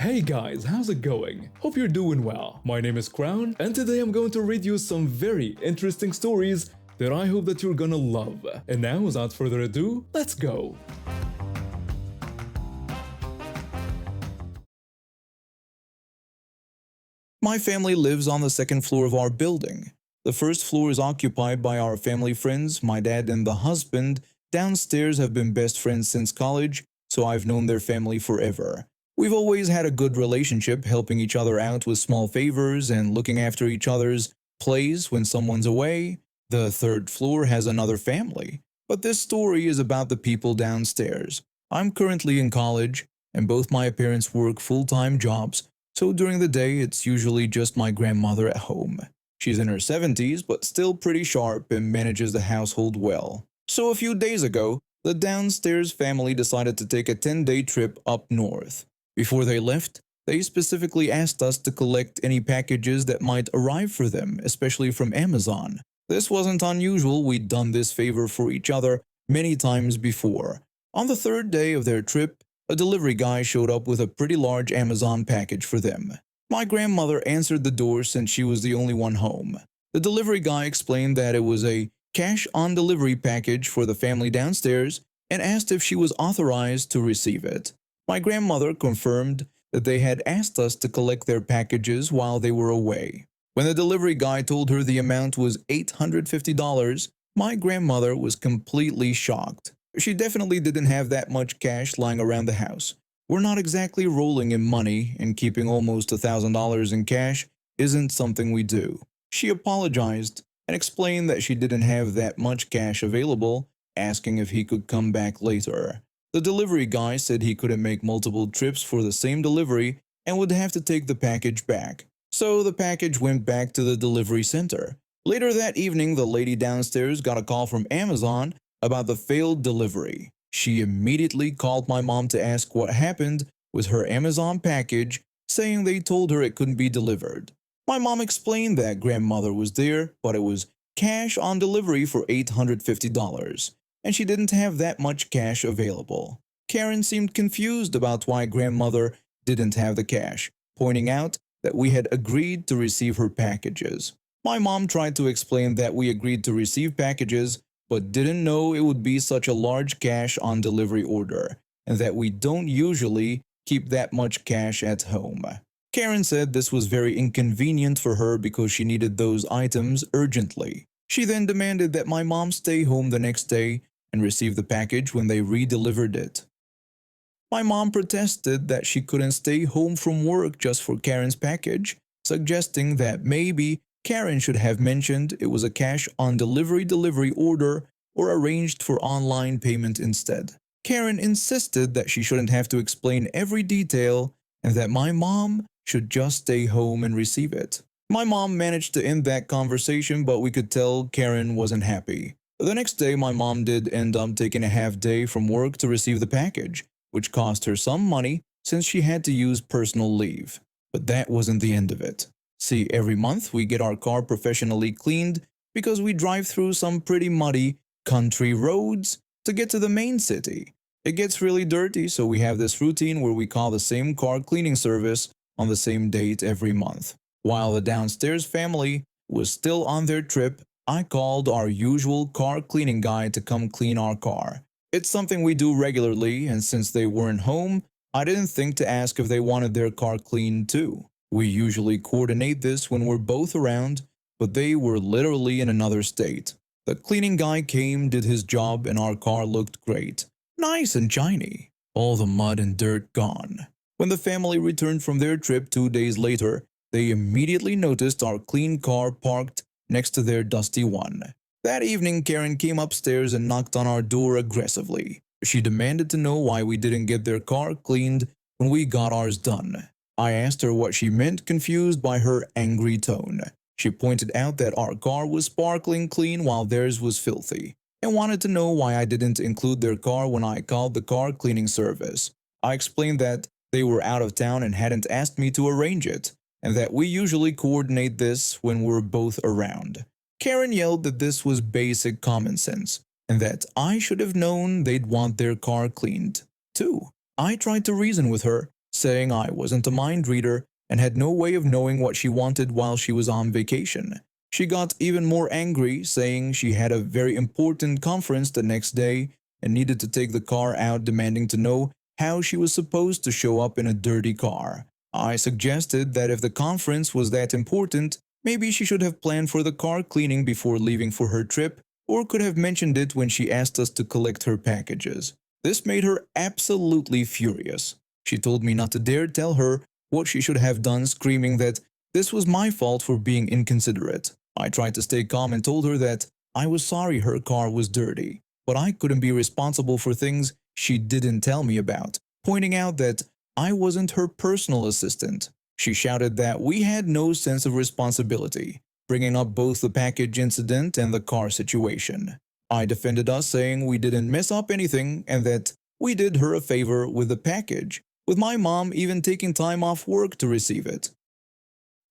Hey guys, how's it going? Hope you're doing well. My name is Crown, and today I'm going to read you some very interesting stories that I hope that you're gonna love. And now, without further ado, let's go! My family lives on the second floor of our building. The first floor is occupied by our family friends. My dad and the husband downstairs have been best friends since college, so I've known their family forever. We've always had a good relationship, helping each other out with small favors and looking after each other's plays when someone's away. The third floor has another family, but this story is about the people downstairs. I'm currently in college, and both my parents work full-time jobs, so during the day it's usually just my grandmother at home. She's in her 70s, but still pretty sharp and manages the household well. So a few days ago, the downstairs family decided to take a 10-day trip up north. Before they left, they specifically asked us to collect any packages that might arrive for them, especially from Amazon. This wasn't unusual, we'd done this favor for each other many times before. On the third day of their trip, a delivery guy showed up with a pretty large Amazon package for them. My grandmother answered the door since she was the only one home. The delivery guy explained that it was a cash-on-delivery package for the family downstairs and asked if she was authorized to receive it. My grandmother confirmed that they had asked us to collect their packages while they were away. When the delivery guy told her the amount was $850, my grandmother was completely shocked. She definitely didn't have that much cash lying around the house. We're not exactly rolling in money, and keeping almost $1,000 in cash isn't something we do. She apologized and explained that she didn't have that much cash available, asking if he could come back later. The delivery guy said he couldn't make multiple trips for the same delivery and would have to take the package back. So the package went back to the delivery center. Later that evening, the lady downstairs got a call from Amazon about the failed delivery. She immediately called my mom to ask what happened with her Amazon package, saying they told her it couldn't be delivered. My mom explained that grandmother was there, but it was cash on delivery for $850, and she didn't have that much cash available. Karen seemed confused about why grandmother didn't have the cash, pointing out that we had agreed to receive her packages. My mom tried to explain that we agreed to receive packages, but didn't know it would be such a large cash on delivery order, and that we don't usually keep that much cash at home. Karen said this was very inconvenient for her because she needed those items urgently. She then demanded that my mom stay home the next day and receive the package when they re-delivered it. My mom protested that she couldn't stay home from work just for Karen's package, suggesting that maybe Karen should have mentioned it was a cash-on-delivery order or arranged for online payment instead. Karen insisted that she shouldn't have to explain every detail and that my mom should just stay home and receive it. My mom managed to end that conversation, but we could tell Karen wasn't happy. The next day, my mom did end up taking a half day from work to receive the package, which cost her some money since she had to use personal leave. But that wasn't the end of it. See, every month we get our car professionally cleaned because we drive through some pretty muddy country roads to get to the main city. It gets really dirty, so we have this routine where we call the same car cleaning service on the same date every month. While the downstairs family was still on their trip, I called our usual car cleaning guy to come clean our car. It's something we do regularly, and since they weren't home, I didn't think to ask if they wanted their car cleaned too. We usually coordinate this when we're both around, but they were literally in another state. The cleaning guy came, did his job, and our car looked great. Nice and shiny. All the mud and dirt gone. When the family returned from their trip 2 days later, they immediately noticed our clean car parked next to their dusty one. That evening, Karen came upstairs and knocked on our door aggressively. She demanded to know why we didn't get their car cleaned when we got ours done. I asked her what she meant, confused by her angry tone. She pointed out that our car was sparkling clean while theirs was filthy, and wanted to know why I didn't include their car when I called the car cleaning service. I explained that they were out of town and hadn't asked me to arrange it, and that we usually coordinate this when we're both around. Karen yelled that this was basic common sense, and that I should have known they'd want their car cleaned too. I tried to reason with her, saying I wasn't a mind reader and had no way of knowing what she wanted while she was on vacation. She got even more angry, saying she had a very important conference the next day and needed to take the car out, demanding to know how she was supposed to show up in a dirty car. I suggested that if the conference was that important, maybe she should have planned for the car cleaning before leaving for her trip, or could have mentioned it when she asked us to collect her packages. This made her absolutely furious. She told me not to dare tell her what she should have done, screaming that this was my fault for being inconsiderate. I tried to stay calm and told her that I was sorry her car was dirty, but I couldn't be responsible for things she didn't tell me about, pointing out that I wasn't her personal assistant. She shouted that we had no sense of responsibility, bringing up both the package incident and the car situation. I defended us, saying we didn't mess up anything and that we did her a favor with the package, with my mom even taking time off work to receive it.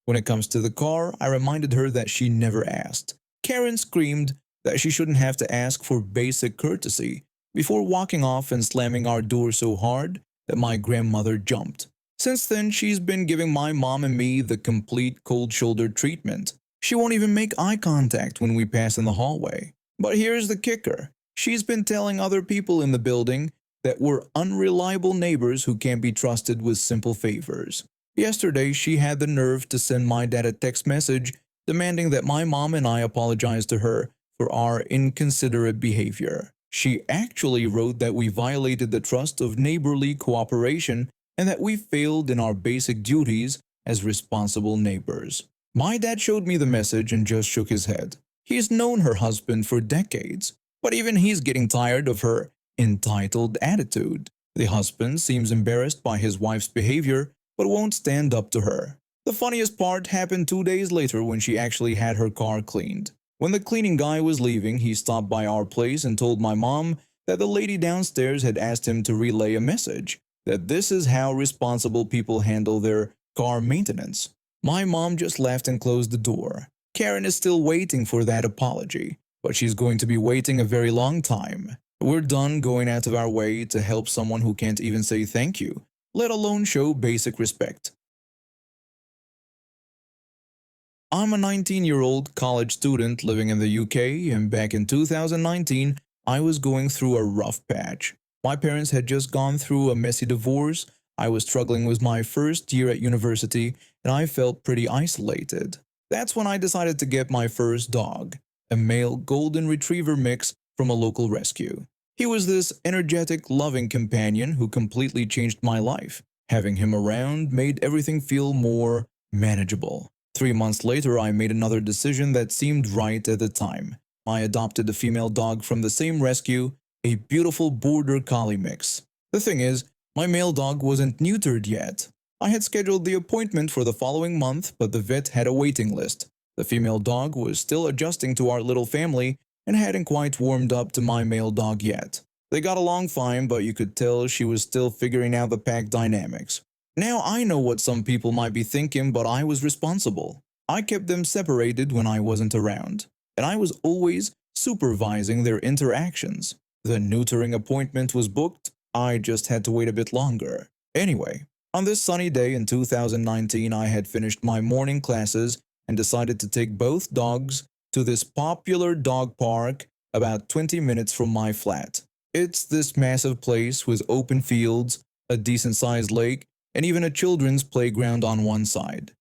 When it comes to the car, I reminded her that she never asked. Karen screamed that she shouldn't have to ask for basic courtesy before walking off and slamming our door so hard that my grandmother jumped. Since then, she's been giving my mom and me the complete cold shoulder treatment. She won't even make eye contact when we pass in the hallway. But here's the kicker. She's been telling other people in the building that we're unreliable neighbors who can't be trusted with simple favors. Yesterday, she had the nerve to send my dad a text message demanding that my mom and I apologize to her for our inconsiderate behavior. She actually wrote that we violated the trust of neighborly cooperation and that we failed in our basic duties as responsible neighbors. My dad showed me the message and just shook his head. He's known her husband for decades, but even he's getting tired of her entitled attitude. The husband seems embarrassed by his wife's behavior, but won't stand up to her. The funniest part happened 2 days later when she actually had her car cleaned. When the cleaning guy was leaving, he stopped by our place and told my mom that the lady downstairs had asked him to relay a message, that this is how responsible people handle their car maintenance. My mom just laughed and closed the door. Karen is still waiting for that apology, but she's going to be waiting a very long time. We're done going out of our way to help someone who can't even say thank you, let alone show basic respect. I'm a 19-year-old college student living in the UK, and back in 2019, I was going through a rough patch. My parents had just gone through a messy divorce, I was struggling with my first year at university, and I felt pretty isolated. That's when I decided to get my first dog, a male golden retriever mix from a local rescue. He was this energetic, loving companion who completely changed my life. Having him around made everything feel more manageable. 3 months later, I made another decision that seemed right at the time. I adopted a female dog from the same rescue, a beautiful border collie mix. The thing is, my male dog wasn't neutered yet. I had scheduled the appointment for the following month, but the vet had a waiting list. The female dog was still adjusting to our little family and hadn't quite warmed up to my male dog yet. They got along fine, but you could tell she was still figuring out the pack dynamics. Now I know what some people might be thinking, but I was responsible. I kept them separated when I wasn't around, and I was always supervising their interactions. The neutering appointment was booked, I just had to wait a bit longer. Anyway, on this sunny day in 2019, I had finished my morning classes and decided to take both dogs to this popular dog park about 20 minutes from my flat. It's this massive place with open fields, a decent-sized lake, and even a children's playground on one side.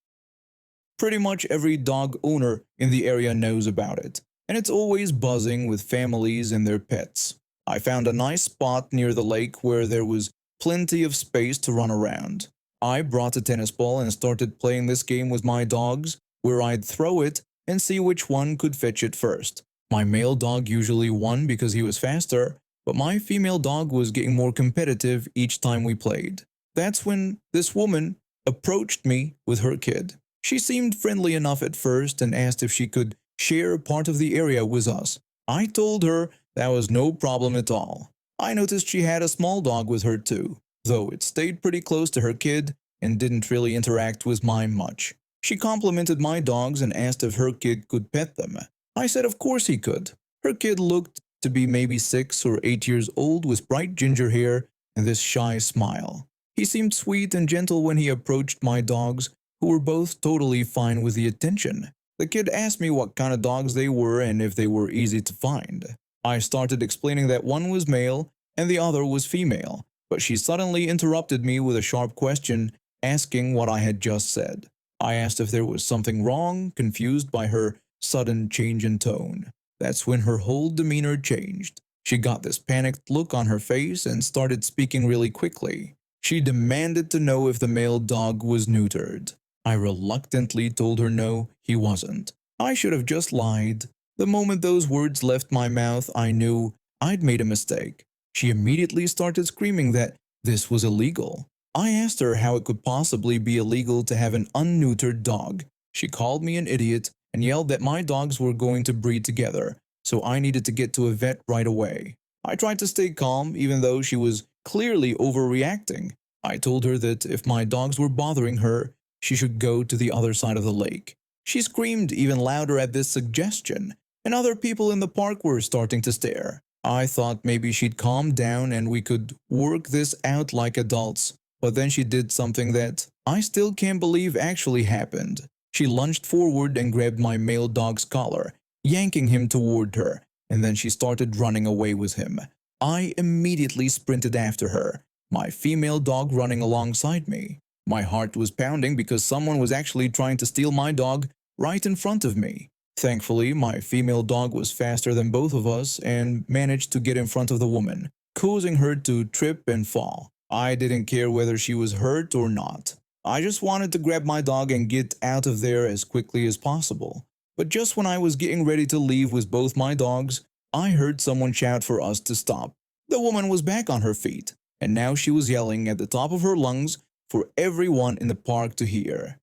Pretty much every dog owner in the area knows about it, and it's always buzzing with families and their pets. I found a nice spot near the lake where there was plenty of space to run around. I brought a tennis ball and started playing this game with my dogs, where I'd throw it and see which one could fetch it first. My male dog usually won because he was faster, but my female dog was getting more competitive each time we played. That's when this woman approached me with her kid. She seemed friendly enough at first and asked if she could share part of the area with us. I told her that was no problem at all. I noticed she had a small dog with her too, though it stayed pretty close to her kid and didn't really interact with mine much. She complimented my dogs and asked if her kid could pet them. I said of course he could. Her kid looked to be maybe 6 or 8 years old with bright ginger hair and this shy smile. He seemed sweet and gentle when he approached my dogs, who were both totally fine with the attention. The kid asked me what kind of dogs they were and if they were easy to find. I started explaining that one was male and the other was female, but she suddenly interrupted me with a sharp question, asking what I had just said. I asked if there was something wrong, confused by her sudden change in tone. That's when her whole demeanor changed. She got this panicked look on her face and started speaking really quickly. She demanded to know if the male dog was neutered. I reluctantly told her no, he wasn't. I should have just lied. The moment those words left my mouth, I knew I'd made a mistake. She immediately started screaming that this was illegal. I asked her how it could possibly be illegal to have an unneutered dog. She called me an idiot and yelled that my dogs were going to breed together, so I needed to get to a vet right away. I tried to stay calm even though she was clearly overreacting. I told her that if my dogs were bothering her, she should go to the other side of the lake. She screamed even louder at this suggestion, and other people in the park were starting to stare. I thought maybe she'd calm down and we could work this out like adults, but then she did something that I still can't believe actually happened. She lunged forward and grabbed my male dog's collar, yanking him toward her, and then she started running away with him. I immediately sprinted after her, my female dog running alongside me. My heart was pounding because someone was actually trying to steal my dog right in front of me. Thankfully, my female dog was faster than both of us and managed to get in front of the woman, causing her to trip and fall. I didn't care whether she was hurt or not. I just wanted to grab my dog and get out of there as quickly as possible. But just when I was getting ready to leave with both my dogs, I heard someone shout for us to stop. The woman was back on her feet, and now she was yelling at the top of her lungs for everyone in the park to hear.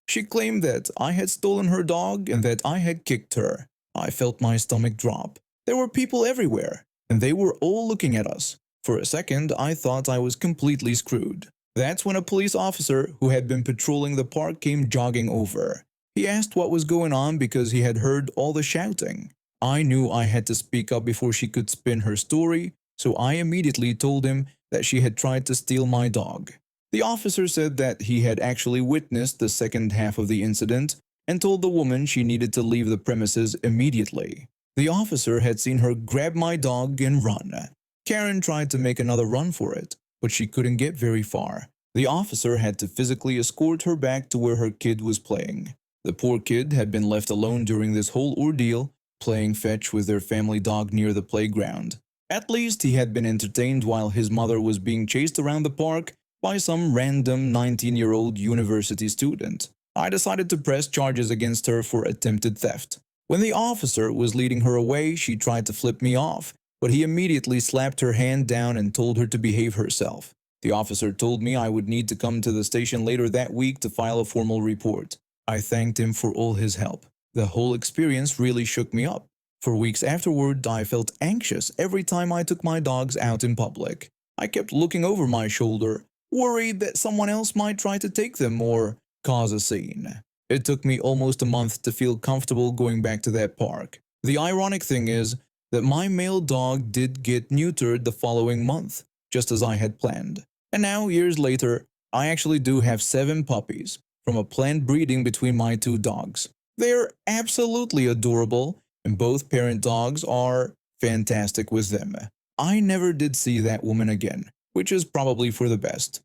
She claimed that I had stolen her dog and that I had kicked her. I felt my stomach drop. There were people everywhere, and they were all looking at us. For a second, I thought I was completely screwed. That's when a police officer who had been patrolling the park came jogging over. He asked what was going on because he had heard all the shouting. I knew I had to speak up before she could spin her story, so I immediately told him that she had tried to steal my dog. The officer said that he had actually witnessed the second half of the incident and told the woman she needed to leave the premises immediately. The officer had seen her grab my dog and run. Karen tried to make another run for it, but she couldn't get very far. The officer had to physically escort her back to where her kid was playing. The poor kid had been left alone during this whole ordeal, playing fetch with their family dog near the playground. At least he had been entertained while his mother was being chased around the park by some random 19-year-old university student. I decided to press charges against her for attempted theft. When the officer was leading her away, she tried to flip me off, but he immediately slapped her hand down and told her to behave herself. The officer told me I would need to come to the station later that week to file a formal report. I thanked him for all his help. The whole experience really shook me up. For weeks afterward, I felt anxious every time I took my dogs out in public. I kept looking over my shoulder, worried that someone else might try to take them or cause a scene. It took me almost a month to feel comfortable going back to that park. The ironic thing is that my male dog did get neutered the following month, just as I had planned. And now, years later, I actually do have 7 puppies from a planned breeding between my 2 dogs. They're absolutely adorable, and both parent dogs are fantastic with them. I never did see that woman again, which is probably for the best.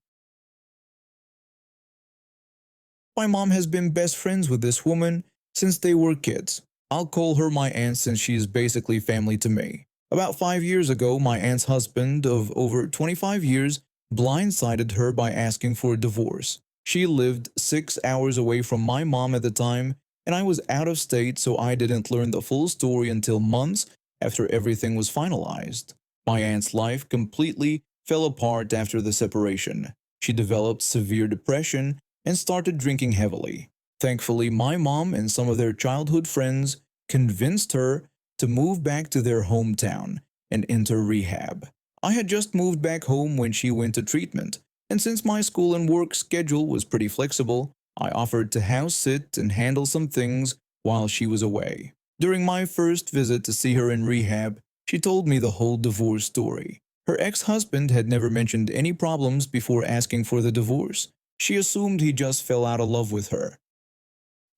My mom has been best friends with this woman since they were kids. I'll call her my aunt since she is basically family to me. About 5 years ago, my aunt's husband of over 25 years blindsided her by asking for a divorce. She lived 6 hours away from my mom at the time, and I was out of state, so I didn't learn the full story until months after everything was finalized. My aunt's life completely fell apart after the separation. She developed severe depression and started drinking heavily. Thankfully, my mom and some of their childhood friends convinced her to move back to their hometown and enter rehab. I had just moved back home when she went to treatment, and since my school and work schedule was pretty flexible, I offered to house sit and handle some things while she was away. During my first visit to see her in rehab, she told me the whole divorce story. Her ex-husband had never mentioned any problems before asking for the divorce. She assumed he just fell out of love with her.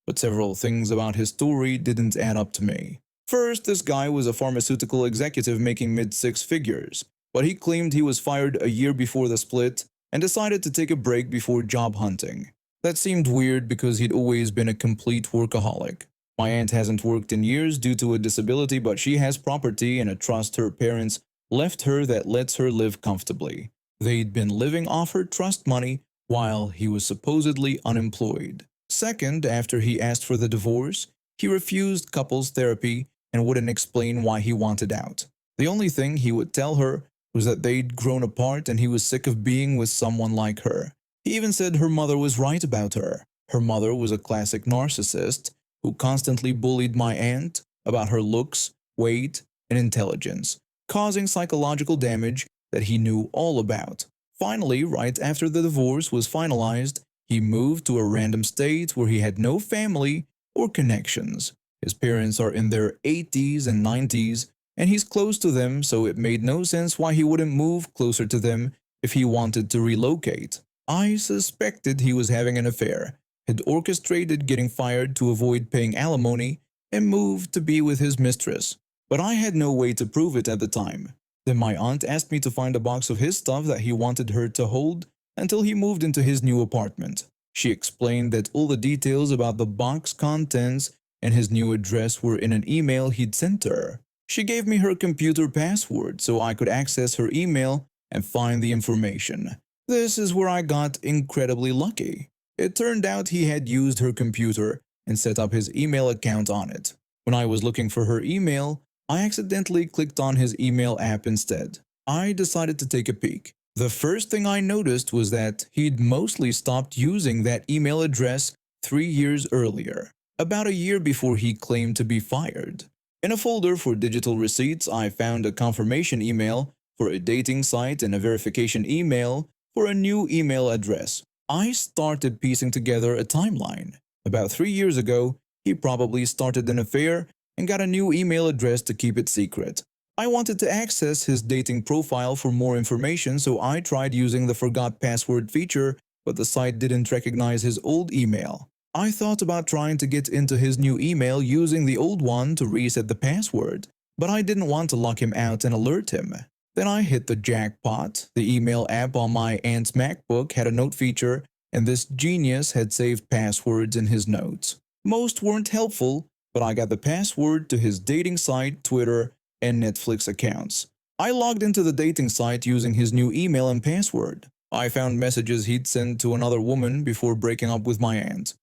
But several things about his story didn't add up to me. First, this guy was a pharmaceutical executive making mid-six figures, but he claimed he was fired a year before the split and decided to take a break before job hunting. That seemed weird because he'd always been a complete workaholic. My aunt hasn't worked in years due to a disability, but she has property and a trust her parents left her that lets her live comfortably. They'd been living off her trust money while he was supposedly unemployed. Second, after he asked for the divorce, he refused couples therapy and wouldn't explain why he wanted out. The only thing he would tell her was that they'd grown apart and he was sick of being with someone like her. He even said her mother was right about her. Her mother was a classic narcissist who constantly bullied my aunt about her looks, weight, and intelligence, causing psychological damage that he knew all about. Finally, right after the divorce was finalized, he moved to a random state where he had no family or connections. His parents are in their 80s and 90s, and he's close to them, so it made no sense why he wouldn't move closer to them if he wanted to relocate. I suspected he was having an affair, had orchestrated getting fired to avoid paying alimony, and moved to be with his mistress. But I had no way to prove it at the time. Then my aunt asked me to find a box of his stuff that he wanted her to hold until he moved into his new apartment. She explained that all the details about the box contents and his new address were in an email he'd sent her. She gave me her computer password so I could access her email and find the information. This is where I got incredibly lucky. It turned out he had used her computer and set up his email account on it. When I was looking for her email, I accidentally clicked on his email app instead. I decided to take a peek. The first thing I noticed was that he'd mostly stopped using that email address 3 years earlier, about a year before he claimed to be fired. In a folder for digital receipts, I found a confirmation email for a dating site and a verification email for a new email address. I started piecing together a timeline. About 3 years ago, he probably started an affair and got a new email address to keep it secret. I wanted to access his dating profile for more information, so I tried using the forgot password feature, but the site didn't recognize his old email. I thought about trying to get into his new email using the old one to reset the password, but I didn't want to lock him out and alert him. Then I hit the jackpot. The email app on my aunt's MacBook had a note feature, and this genius had saved passwords in his notes. Most weren't helpful, but I got the password to his dating site, Twitter, and Netflix accounts. I logged into the dating site using his new email and password. I found messages he'd sent to another woman before breaking up with my aunt.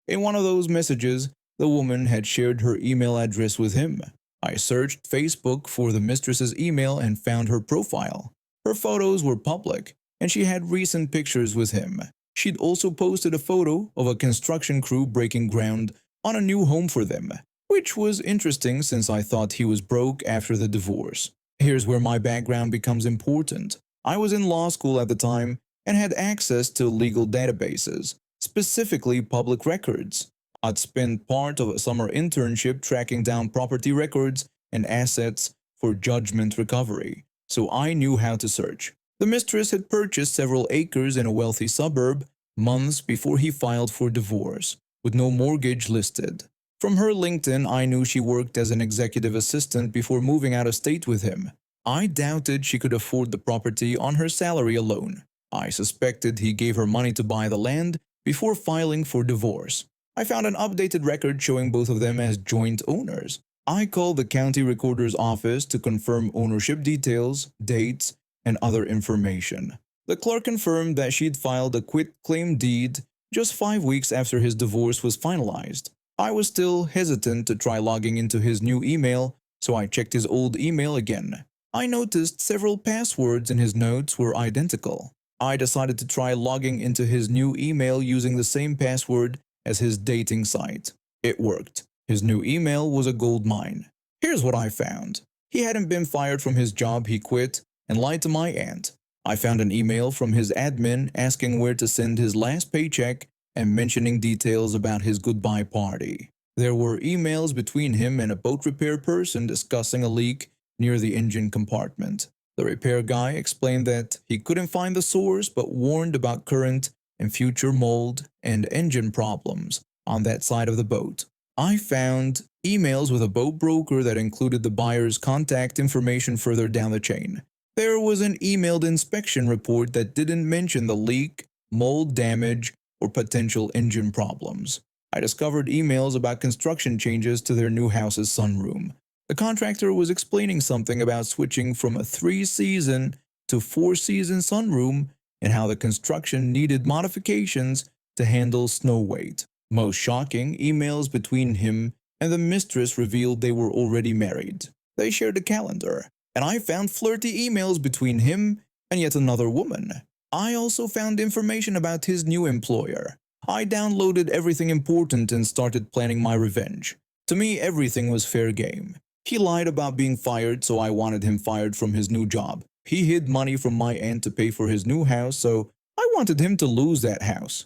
In one of those messages, the woman had shared her email address with him. I searched Facebook for the mistress's email and found her profile. Her photos were public, and she had recent pictures with him. She'd also posted a photo of a construction crew breaking ground on a new home for them, which was interesting since I thought he was broke after the divorce. Here's where my background becomes important. I was in law school at the time and had access to legal databases, specifically public records. I'd spent part of a summer internship tracking down property records and assets for judgment recovery, so I knew how to search. The mistress had purchased several acres in a wealthy suburb months before he filed for divorce, with no mortgage listed. From her LinkedIn, I knew she worked as an executive assistant before moving out of state with him. I doubted she could afford the property on her salary alone. I suspected he gave her money to buy the land before filing for divorce. I found an updated record showing both of them as joint owners. I called the county recorder's office to confirm ownership details, dates, and other information. The clerk confirmed that she'd filed a quitclaim deed just 5 weeks after his divorce was finalized. I was still hesitant to try logging into his new email, so I checked his old email again. I noticed several passwords in his notes were identical. I decided to try logging into his new email using the same password as his dating site. It worked. His new email was a gold mine. Here's what I found. He hadn't been fired from his job he quit and lied to my aunt. I found an email from his admin asking where to send his last paycheck and mentioning details about his goodbye party. There were emails between him and a boat repair person discussing a leak near the engine compartment. The repair guy explained that he couldn't find the source but warned about current and future mold and engine problems on that side of the boat. I found emails with a boat broker that included the buyer's contact information further down the chain. There was an emailed inspection report that didn't mention the leak, mold damage, or potential engine problems. I discovered emails about construction changes to their new house's sunroom. The contractor was explaining something about switching from a 3-season to 4-season sunroom and how the construction needed modifications to handle snow weight. Most shocking, emails between him and the mistress revealed they were already married. They shared a calendar, and I found flirty emails between him and yet another woman. I also found information about his new employer. I downloaded everything important and started planning my revenge. To me, everything was fair game. He lied about being fired, so I wanted him fired from his new job. He hid money from my aunt to pay for his new house, so I wanted him to lose that house.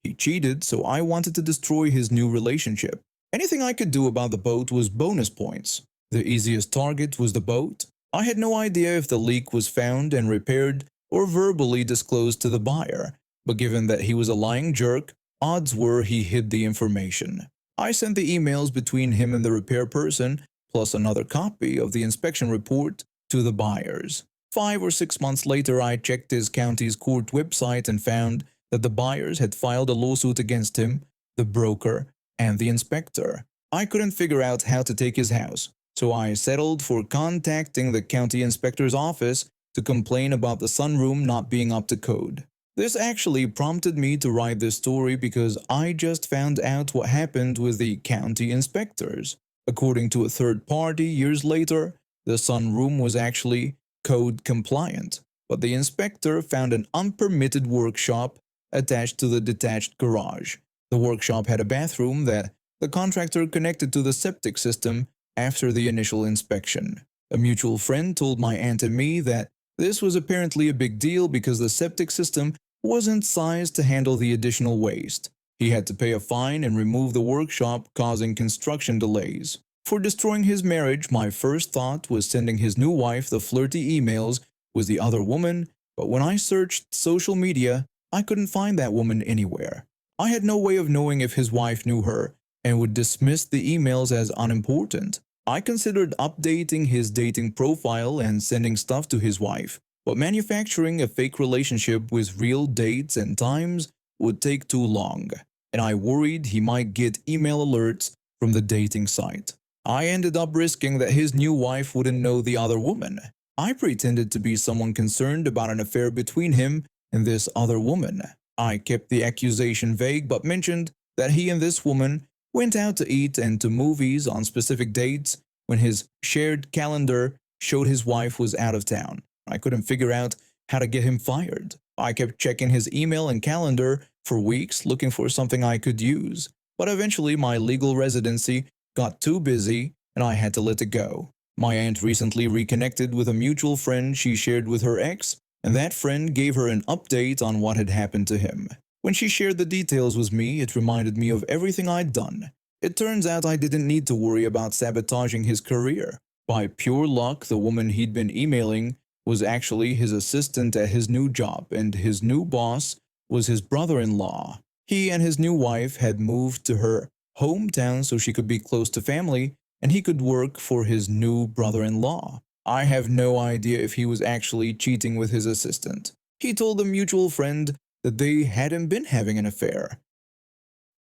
He cheated, so I wanted to destroy his new relationship. Anything I could do about the boat was bonus points. The easiest target was the boat. I had no idea if the leak was found and repaired or verbally disclosed to the buyer, but given that he was a lying jerk, odds were he hid the information. I sent the emails between him and the repair person, plus another copy of the inspection report, to the buyers. 5 or 6 months later, I checked his county's court website and found that the buyers had filed a lawsuit against him, the broker, and the inspector. I couldn't figure out how to take his house, so I settled for contacting the county inspector's office to complain about the sunroom not being up to code. This actually prompted me to write this story because I just found out what happened with the county inspectors. According to a third party, years later, the sunroom was actually code compliant, but the inspector found an unpermitted workshop attached to the detached garage. The workshop had a bathroom that the contractor connected to the septic system after the initial inspection. A mutual friend told my aunt and me that this was apparently a big deal because the septic system wasn't sized to handle the additional waste. He had to pay a fine and remove the workshop, causing construction delays. For destroying his marriage, my first thought was sending his new wife the flirty emails with the other woman, but when I searched social media, I couldn't find that woman anywhere. I had no way of knowing if his wife knew her and would dismiss the emails as unimportant. I considered updating his dating profile and sending stuff to his wife, but manufacturing a fake relationship with real dates and times would take too long, and I worried he might get email alerts from the dating site. I ended up risking that his new wife wouldn't know the other woman. I pretended to be someone concerned about an affair between him and this other woman. I kept the accusation vague but mentioned that he and this woman went out to eat and to movies on specific dates when his shared calendar showed his wife was out of town. I couldn't figure out how to get him fired. I kept checking his email and calendar for weeks looking for something I could use, but eventually my legal residency got too busy and I had to let it go. My aunt recently reconnected with a mutual friend she shared with her ex, and that friend gave her an update on what had happened to him. When she shared the details with me, it reminded me of everything I'd done. It turns out I didn't need to worry about sabotaging his career. By pure luck, the woman he'd been emailing was actually his assistant at his new job, and his new boss was his brother-in-law. He and his new wife had moved to her hometown so she could be close to family, and he could work for his new brother-in-law. I have no idea if he was actually cheating with his assistant. He told a mutual friend that they hadn't been having an affair.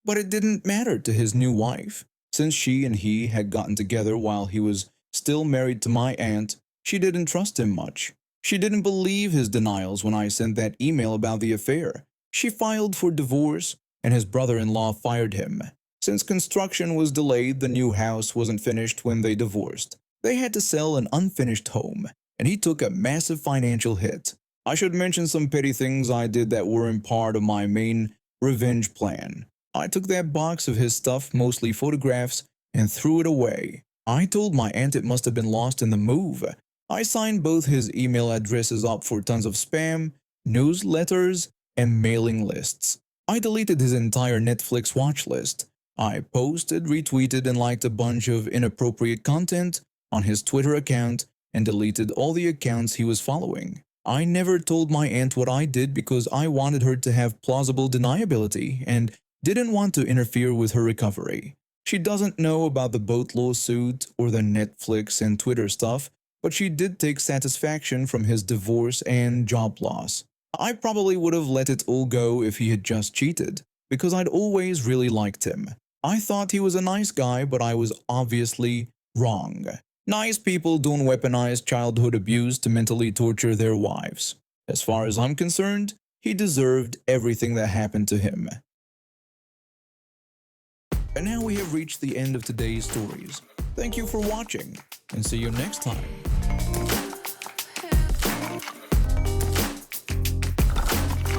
But it didn't matter to his new wife. Since she and he had gotten together while he was still married to my aunt, she didn't trust him much. She didn't believe his denials when I sent that email about the affair. She filed for divorce, and his brother-in-law fired him. Since construction was delayed, the new house wasn't finished when they divorced. They had to sell an unfinished home, and he took a massive financial hit. I should mention some petty things I did that weren't part of my main revenge plan. I took that box of his stuff, mostly photographs, and threw it away. I told my aunt it must have been lost in the move. I signed both his email addresses up for tons of spam, newsletters, and mailing lists. I deleted his entire Netflix watch list. I posted, retweeted, and liked a bunch of inappropriate content on his Twitter account and deleted all the accounts he was following. I never told my aunt what I did because I wanted her to have plausible deniability and didn't want to interfere with her recovery. She doesn't know about the boat lawsuit or the Netflix and Twitter stuff, but she did take satisfaction from his divorce and job loss. I probably would have let it all go if he had just cheated, because I'd always really liked him. I thought he was a nice guy, but I was obviously wrong. Nice people don't weaponize childhood abuse to mentally torture their wives. As far as I'm concerned, he deserved everything that happened to him. And now we have reached the end of today's stories. Thank you for watching, and see you next time.